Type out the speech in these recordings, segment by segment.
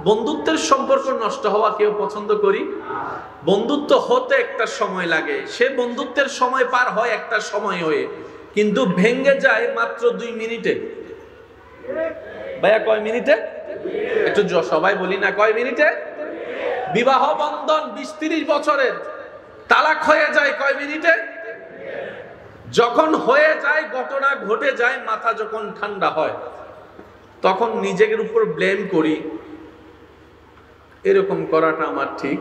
বন্ধুত্বের সম্পর্ক নষ্ট হওয়া কেউ পছন্দ করি? বন্ধুত্ব হতে একটা সময় লাগে, সে বন্ধুত্বের সময় পার হয় একটা সময় হয়ে, কিন্তু ভেঙে যায় মাত্র 2 মিনিটে। ভাইয়া কয় মিনিটে? একটু সবাই বলি না, কয় মিনিটে? বিবাহ বন্ধন 20-30 বছরের তালাক হয়ে যায় কয় মিনিটে? যখন হয়ে যায়, ঘটনা ঘটে যায়, মাথা যখন ঠান্ডা হয়, তখন নিজের উপর ব্লেম করি, এরকম করাটা আমার ঠিক।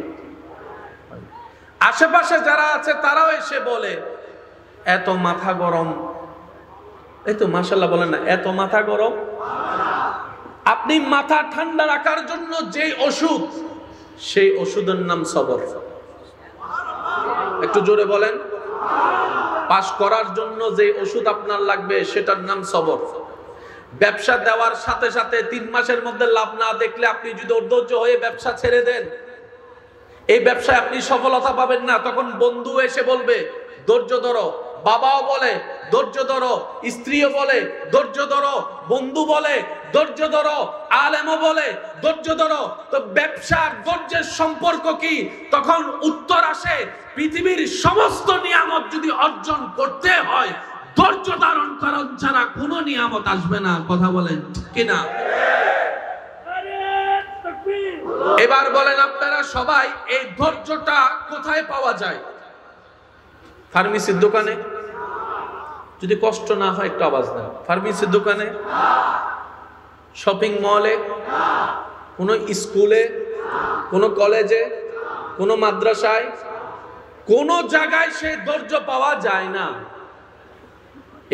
আশেপাশে যারা আছে তারাও এসে বলে এত মাথা গরম, এই তো মাশাআল্লাহ বলেন না, এত মাথা গরম। আপনি মাথা ঠান্ডা রাখার জন্য যে ওষুধ, সেই ওষুধের নাম সবর। একটু জোরে বলেন। পাস করার জন্য যে ওষুধ আপনার লাগবে সেটার নাম সবর। ব্যবসা দেওয়ার সাথে সাথে 3 মাসের মধ্যে লাভ না দেখলে আপনি যদি অধৈর্য হয়ে ব্যবসা ছেড়ে দেন, এই ব্যবসায় আপনি সফলতা পাবেন না। তখন বন্ধু এসে বলবে ধৈর্য ধরো, বাবাও বলে ধৈর্য ধরো, স্ত্রীও বলে ধৈর্য ধরো, বন্ধু বলে ধৈর্য ধরো, আলেমও বলে ধৈর্য ধরো। তো ব্যবসার ধৈর্যের সম্পর্ক কি? তখন উত্তর আসে, পৃথিবীর সমস্ত নিয়ামত যদি অর্জন করতে হয়, ধৈর্য ধারণ করা ছাড়া কোনো নিয়ামত আসবে না। কথা বলেন ঠিক কিনা? এবার বলেন আপনারা সবাই, এই ধৈর্যটা কোথায় পাওয়া যায়? ফার্মেসির দোকানে? যদি কষ্ট না হয় একটু আওয়াজ দেন। ফার্মেসির দোকানে, শপিং মলে, কোনো স্কুলে, কোনো কলেজে, কোনো মাদ্রাসায়, কোনো জায়গায় সেই ধৈর্য পাওয়া যায় না।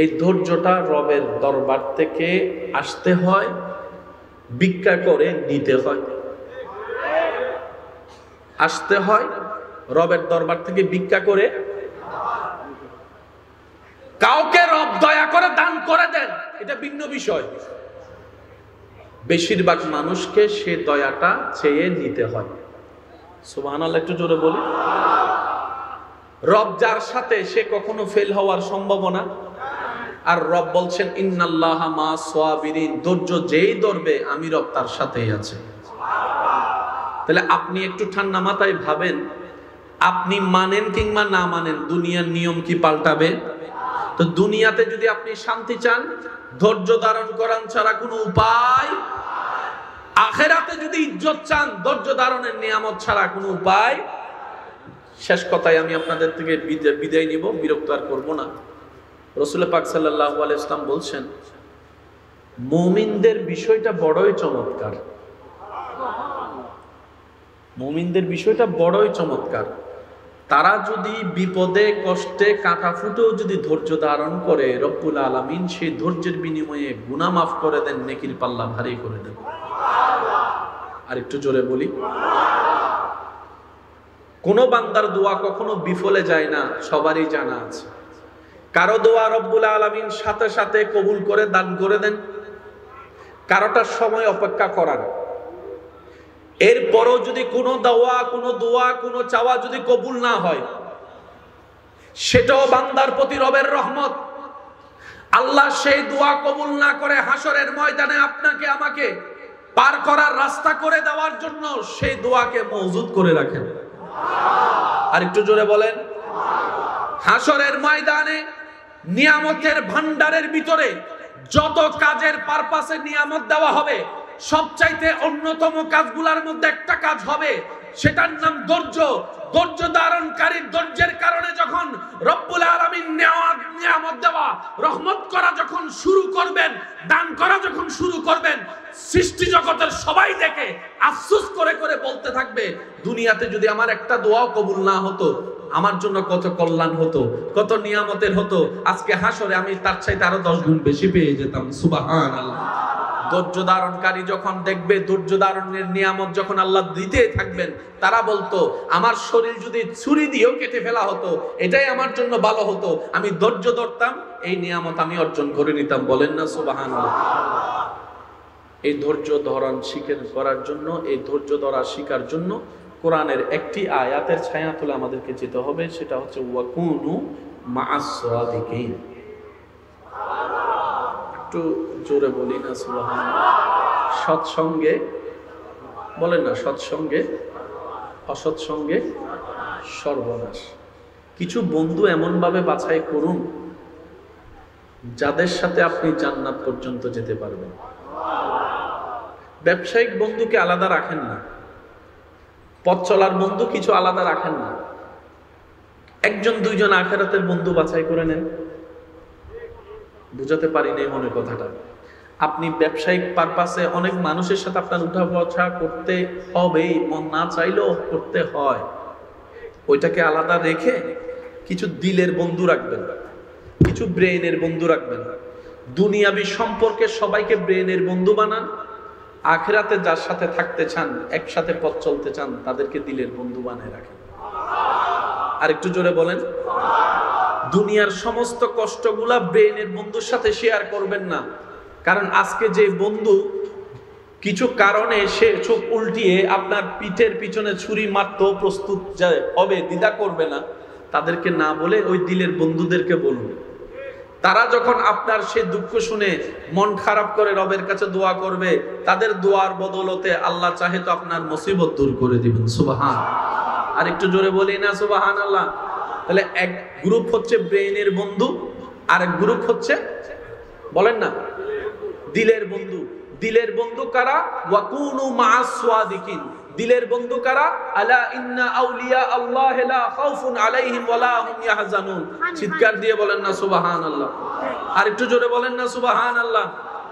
এই ধৈর্যটা রবের দরবার থেকে আসতে হয়, ভিক্ষা করে নিতে হয়। আসতে হয় রবের দরবার থেকে ভিক্ষা করে। কাউকে রব দয়া করে দান করে দেন, এটা ভিন্ন বিষয়। বেশিরভাগ মানুষকে সে দয়াটা চেয়ে নিতে হয়। সুবহানাল্লাহ, একটু জোরে বলি। রব যার সাথে, সে কখনো ফেল হওয়ার সম্ভাবনা। আর রব বলছেন ইন্নাল্লাহা মা'আস সাবিরিন, ধৈর্য যেই ধরবে আমি রব তার সাথেই আছি। তাহলে আপনি একটু ঠান্ডা মাথায় ভাবেন, আপনি মানেন কিংবা না মানেন, দুনিয়ার নিয়ম কি পাল্টাবে? তো দুনিয়াতে যদি আপনি শান্তি চান, ধৈর্য ধারণ করান ছাড়া কোনো উপায়। আখিরাতে যদি ইজ্জত চান, ধৈর্য ধারণের নিয়ামত ছাড়া কোনো উপায়। শেষ কথায় আমি আপনাদের থেকে বিদায় নিব, বিরক্ত আর করব না। রাসূল পাক সাল্লাল্লাহু আলাইহি ওয়াসাল্লাম বলছেন, মুমিনদের বিষয়টা বড়ই চমৎকার। মুমিনদের বিষয়টা বড়ই চমৎকার। তারা যদি বিপদে কষ্টে কাঁটা ফুটেও যদি ধৈর্য ধারণ করে, রব্বুল আলামিন সেই ধৈর্যের বিনিময়ে গুনাহ মাফ করে দেন, নেকির পাল্লা ভারী করে দেন। আর একটু জোরে বলি। কোন বান্দার দোয়া কখনো বিফলে যায় না, সবারই জানা আছে। কারো দোয়া রব্বুল আলামিন সাথে সাথে কবুল করে দান করে দেন, কারোটার সময় অপেক্ষা করার। এরপরও যদি কোনো দোয়া, কোনো চাওয়া যদি কবুল না হয়, সেটাও বান্দার প্রতি রবের রহমত। আল্লাহ সেই দোয়া কবুল না করে হাসরের ময়দানে আপনাকে আমাকে পার করার রাস্তা করে দেওয়ার জন্য সেই দোয়াকে মওজুদ করে রাখেন। আর একটু জোরে বলেন। হাসরের ময়দানে নিয়ামতের ভান্ডারের ভিতরে যত কাজের পারপাসে নিয়ামত দেওয়া হবে, সবচাইতে অন্যতম কাজগুলোর মধ্যে একটা কাজ হবে, সেটার নাম ধৈর্য। ধৈর্য ধারণকারীর ধৈর্যের কারণে যখন রব্বুল আলামিন নিয়ামত দেওয়া, রহমত করা যখন শুরু করবেন, দান করা যখন শুরু করবেন, সৃষ্টি জগতের সবাই দেখে আফসোস করে করে বলতে থাকবে, দুনিয়াতে যদি আমার একটা দোয়াও কবুল না হতো, আমার জন্য কত কল্যাণ হতো, কত নিয়ামতের হতো। আজকে হাসরে আমি তার চাইতে আরো 10 গুণ বেশি পেয়ে যেতাম। সুবহানাল্লাহ। ধৈর্য ধারণকারী যখন দেখবে ধৈর্য ধারণের নিয়ামত যখন আল্লাহ দিতে থাকবেন, তারা বলতো আমার শরীর যদি ছুরি দিয়েও কেটে ফেলা হতো, এটাই আমার জন্য ভালো হতো। আমি ধৈর্য ধরতাম, এই নিয়ামত আমি অর্জন করে নিতাম। বলেন না সুবহানাল্লাহ। এই ধৈর্য ধারণ করার জন্য, এই ধৈর্য ধরা শিকার জন্য কোরআনের একটি আয়াতের ছায়া তুলে আমাদেরকে যেতে হবে, সেটা হচ্ছে ওয়াকুনু মা'আস সাদিকিন। একটু জোরে বলি না সুবহানাল্লাহ। সৎসঙ্গে বলেন না, সৎসঙ্গে অসৎসঙ্গে সর্বনাশ। কিছু বন্ধু এমন ভাবে বাছাই করুন যাদের সাথে আপনি জান্নাত পর্যন্ত যেতে পারবেন। ব্যবসায়িক বন্ধুকে আলাদা রাখেন না, পথ চলার বন্ধু কিছু আলাদা রাখেন না। একজন দুইজন আখিরাতের বন্ধু বাছাই করে নেন। বুঝাতে পারি না মনে কথাটা। আপনি ব্যবসায়িক পারপাসে অনেক মানুষের সাথে আপনার উঠা বসা করতে হবে, মন না চাইলেও করতে হয়। ওইটাকে আলাদা রেখে কিছু দিলের বন্ধু রাখবেন, কিছু ব্রেইনের বন্ধু রাখবেন। দুনিয়াবি সম্পর্কে সবাইকে ব্রেইনের বন্ধু বানান, আখিরাতে যার সাথে থাকতে চান, একসাথে পথ চলতে চান, তাদেরকে দিলের বন্ধু বানায় রাখেন। আর একটু জোরে বলেন। দুনিয়ার সমস্ত কষ্টগুলা ব্রেইনের বন্ধুর সাথে শেয়ার করবেন না। কারণ আজকে যে বন্ধু কিছু কারণে সে চোখ উল্টিয়ে আপনার পিঠের পিছনে ছুরি মারতেও প্রস্তুত হবে, দ্বিধা করবে না, তাদেরকে না বলে ওই দিলের বন্ধুদেরকে বলুন। তারা যখন আপনার সে দুঃখ শুনে মন খারাপ করে রবের কাছে দোয়া করবে, তাদের দোয়ার বদলতে আল্লাহ চাহে তো আপনার মুসিবত দূর করে দিবেন। সুবহান। আর একটু জোরে বলি না সুবহান আল্লাহ। তাহলে এক গ্রুপ হচ্ছে ব্রেইনের বন্ধু, আর এক গ্রুপ হচ্ছে বলেন না দিলের বন্ধু। দিলের বন্ধু কারা? ওয়াকুনু মা'আস সাদিকিন। দিলের বন্ধু কারা? আলা ইন্না আউলিয়া আল্লাহ লা খাউফুন আলাইহিম ওয়ালা হুম ইয়াহজানুন। চিৎকার দিয়ে বলেন না সুবহানাল্লাহ। আর একটু জোরে বলেন না সুবহানাল্লাহ।